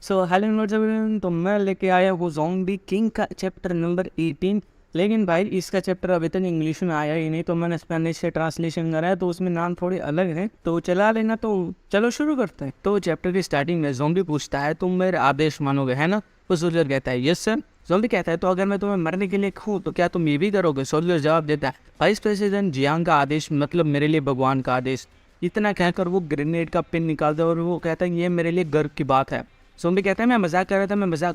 So hello नोजन, तो मैं लेके आया वो ज़ॉम्बी किंग का चैप्टर नंबर 18। लेकिन भाई इसका चैप्टर अभी तक इंग्लिश में आया ही नहीं, तो मैंने स्पेनिश से ट्रांसलेशन करा है, तो उसमें नाम थोड़े अलग हैं, तो चला लेना। तो चलो शुरू करते हैं। तो चैप्टर की स्टार्टिंग में ज़ॉम्बी पूछता है, तुम मेरे आदेश मानोगे, है ना? तो सोल्जर कहता है यस सर। ज़ॉम्बी कहता है तो अगर मैं तुम्हें मरने के लिए कहूँ तो क्या तुम ये भी करोगे? सोल्जर जवाब देता है वाइस प्रेसिडेंट जियांग का आदेश मतलब मेरे लिए भगवान का आदेश। इतना कहकर वो ग्रेनेड का पिन निकालता है और वो कहता है ये मेरे लिए गर्व की बात है। ज़ॉम्बी कहता है मैं मजाक कर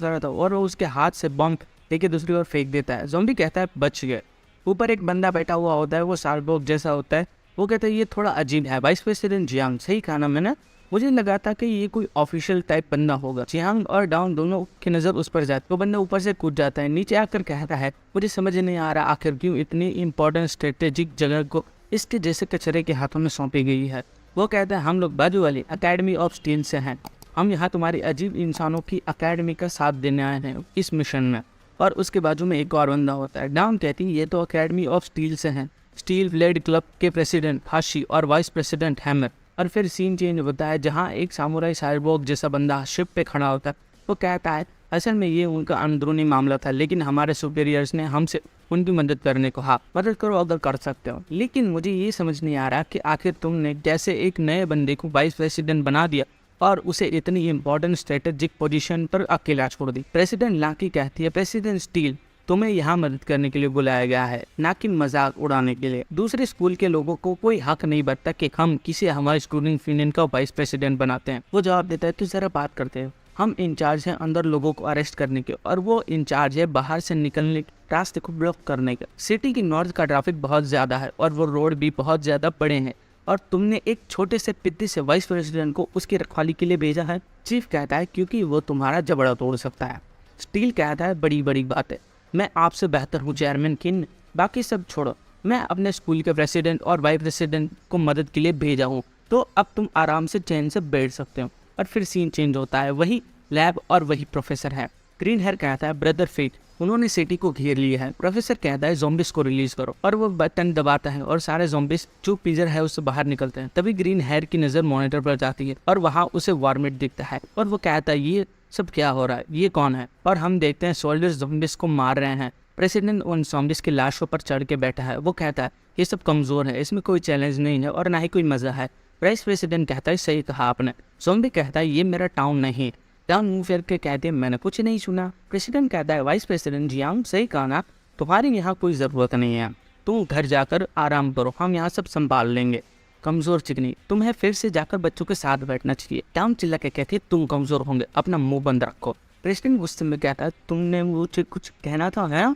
रहा था और वो उसके हाथ से बम लेके दूसरी ओर फेंक देता है। ज़ॉम्बी कहता है बच गए। ऊपर एक बंदा बैठा हुआ होता है, वो साइबोर्ग जैसा होता है। वो कहता है ये थोड़ा अजीब है। वाइस प्रेसिडेंट जियांग, सही कहा ना मैंने? मुझे लगा था कि ये कोई ऑफिशियल टाइप बंदा होगा। जियांग और डाउन दोनों की नज़र उस पर जाती है। वो बंदा ऊपर से कूद जाता है, नीचे आकर कहता है मुझे समझ नहीं आ रहा आखिर क्यों इतनी इंपॉर्टेंट स्ट्रेटेजिक जगह को इसके जैसे कचरे के हाथों में सौंपी गई है। वो कहता है हम लोग बाजू वाली अकेडमी ऑफ स्टील से हैं। हम यहाँ तुम्हारी अजीब इंसानों की अकेडमी का साथ देने आए हैं इस मिशन में। और उसके बाजू में एक और बंदा होता है। डाउन कहती है ये तो अकेडमी ऑफ स्टील से हैं। स्टील ब्लेड क्लब के प्रेसिडेंट हाशी और वाइस प्रेसिडेंट हैमर। और फिर सीन चेंज होता है जहाँ एक सामुराई साइबोर्ग जैसा बंदा शिप पे खड़ा होता है। वो कहता है असल में ये उनका अंदरूनी मामला था, लेकिन हमारे सुपीरियर्स ने हमसे उनकी मदद करने को कहा। मदद करो अगर कर सकते हो। लेकिन मुझे ये समझ नहीं आ रहा कि आखिर तुमने कैसे एक नए बंदे को वाइस प्रेसिडेंट बना दिया और उसे इतनी इंपॉर्टेंट स्ट्रेटेजिक पोजीशन पर अकेला छोड़ दी। प्रेसिडेंट लाकी कहती है प्रेसिडेंट स्टील तुम्हें यहाँ मदद करने के लिए बुलाया गया है, ना कि मजाक उड़ाने के लिए। दूसरे स्कूल के लोगों को कोई हक नहीं बनता कि हम किसी हमारे स्टूडेंट यूनियन का वाइस प्रेसिडेंट बनाते हैं। वो जवाब देता है तो जरा बात करते हैं। हम इंचार्ज हैं अंदर लोगों को अरेस्ट करने के, और वो इंचार्ज है बाहर से निकलने के रास्ते को ब्लॉक करने का। सिटी की नॉर्थ का ट्रैफिक बहुत ज्यादा है और वो रोड भी बहुत ज्यादा बड़े हैं, और तुमने एक छोटे से पिद्दी से वाइस प्रेसिडेंट को उसकी रखवाली के लिए भेजा है। चीफ कहता है क्योंकि वो तुम्हारा जबड़ा तोड़ सकता है। स्टील कहता है बड़ी बड़ी बात है, मैं आपसे बेहतर हूँ चेयरमैन किन, बाकी सब छोड़ो। मैं अपने स्कूल के प्रेसिडेंट और वाइस प्रेसिडेंट को मदद के लिए भेजा हूँ, तो अब तुम आराम से चैन से बैठ सकते हो। और फिर सीन चेंज होता है, वही लैब और वही प्रोफेसर है। ग्रीन हेयर कहता है ब्रदर फेट उन्होंने सिटी को घेर लिया है। प्रोफेसर कहता है ज़ॉम्बिस को रिलीज करो, और वो बटन दबाता है और सारे ज़ॉम्बिस जो पीजर है उससे बाहर निकलते हैं। तभी ग्रीन हेयर की नज़र मॉनिटर पर जाती है और वहाँ उसे वार्मिट दिखता है, और वो कहता है ये सब क्या हो रहा है, ये कौन है? और हम देखते हैं सोल्जर्स ज़ॉम्बिस को मार रहे हैं। प्रेसिडेंट उन ज़ॉम्बिस की लाशों पर चढ़ के बैठा है। वो कहता है ये सब कमज़ोर है, इसमें कोई चैलेंज नहीं है और ना ही कोई मज़ा है। वाइस प्रेसिडेंट कहता है सही कहा आपने। ज़ॉम्बी कहता है ये मेरा टाउन नहीं। डाउन मुंह फेर के कहते हैं मैंने कुछ नहीं सुना। प्रेसिडेंट कहता है वाइस प्रेसिडेंट जियांग, सही कहा ना, तुम्हारी यहाँ कोई ज़रूरत नहीं है, तुम घर जाकर आराम करो, हम यहाँ सब संभाल लेंगे। कमज़ोर चिकनी, तुम्हें फिर से जाकर बच्चों के साथ बैठना चाहिए। डाउन चिल्ला के कहती है तुम कमज़ोर होंगे, अपना मुंह बंद रखो। प्रेसिडेंट गुस्से में कहता है तुमने मुझे कुछ कहना था, है?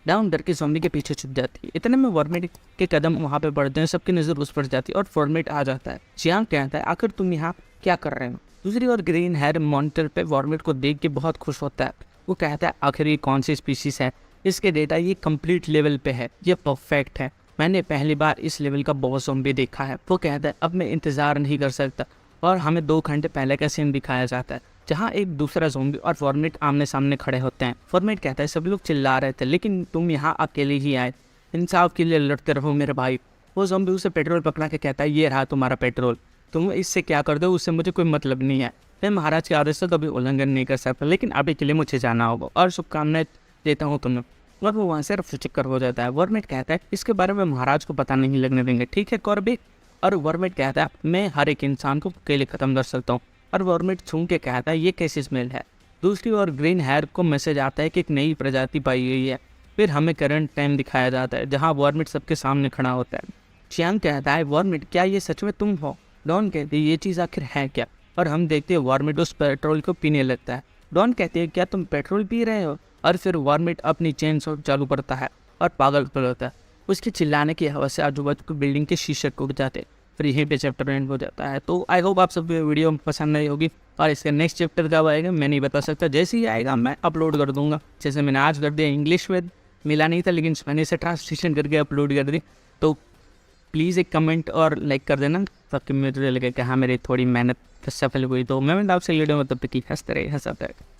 डाउन डर के ज़ॉम्बी के पीछे छुप जाती है। इतने में वॉर्मेट के कदम वहाँ पे बढ़ते हैं, सबकी नज़र उस पर जाती है और वॉर्मेट आ जाता है। जियांग कहता है आखिर तुम यहाँ क्या कर रहे हो? दूसरी ओर ग्रीन हेयर मॉनिटर पे वॉर्मेट को देख के बहुत खुश होता है। वो कहता है आखिर ये कौन सी स्पीशीज है, इसके डेटा ये कंप्लीट लेवल पे है, ये परफेक्ट है, मैंने पहली बार इस लेवल का बहुत ज़ॉम्बी देखा है। वो कहता है अब मैं इंतज़ार नहीं कर सकता, और हमें 2 घंटे पहले का सीन दिखाया जाता है जहाँ एक दूसरा ज़ॉम्बी और वॉर्मेट आमने सामने खड़े होते हैं। वॉर्मेट कहता है सभी लोग चिल्ला रहे थे लेकिन तुम यहाँ अकेले ही आए, इंसाफ के लिए लड़ते रहो मेरे भाई। वो ज़ॉम्बी उसे पेट्रोल पकड़ा के कहता है ये रहा तुम्हारा पेट्रोल, तुम इससे क्या कर दो उससे मुझे कोई मतलब नहीं है। मैं महाराज के आदेश का कभी उल्लंघन नहीं कर सकता, लेकिन अभी के लिए मुझे जाना होगा और शुभकामनाएं देता हूँ तुम्हें। और वो वहाँ से रफ चक्कर हो जाता है। वॉर्मेट कहता है इसके बारे में महाराज को पता नहीं लगने देंगे, ठीक है कॉर्बी? और वॉर्मेट कहता है मैं हर एक इंसान को अकेले ख़त्म कर सकता हूँ। और वॉर्मेट छू के कहता है ये कैसी स्मेल है? दूसरी ओर ग्रीन हेयर को मैसेज आता है कि एक नई प्रजाति पाई गई है। फिर हमें करंट टाइम दिखाया जाता है जहाँ वॉर्मेट सबके सामने खड़ा होता है। चियांग कहता है वॉर्मेट क्या ये सच में तुम हो? डॉन कहती है ये चीज़ आखिर है क्या? और हम देखते हैं वॉर्मेट उस पेट्रोल को पीने लगता है। डॉन कहती है क्या तुम पेट्रोल पी रहे हो? और फिर वॉर्मेट अपनी चेन सॉ चालू करता है और पागल होता है। उसके चिल्लाने की हवा से आजू बाजू के बिल्डिंग के शीशे टूट जाते हैं। फिर यहीं पे चैप्टर एंड हो जाता है। तो आई होप आप सब वीडियो पसंद आई होगी, और इसका नेक्स्ट चैप्टर कब आएगा मैं नहीं बता सकता, जैसे ही आएगा मैं अपलोड कर दूंगा। जैसे मैंने आज कर दिया, इंग्लिश में मिला नहीं था लेकिन मैंने इसे ट्रांसलेशन करके अपलोड कर दी। तो प्लीज़ एक कमेंट और लाइक कर देना ताकि मुझे लगे कि हाँ मेरी थोड़ी मेहनत सफल हुई। तो मैं आपसे वीडियो मतलब कि हंसते रहे हंसाते रहे।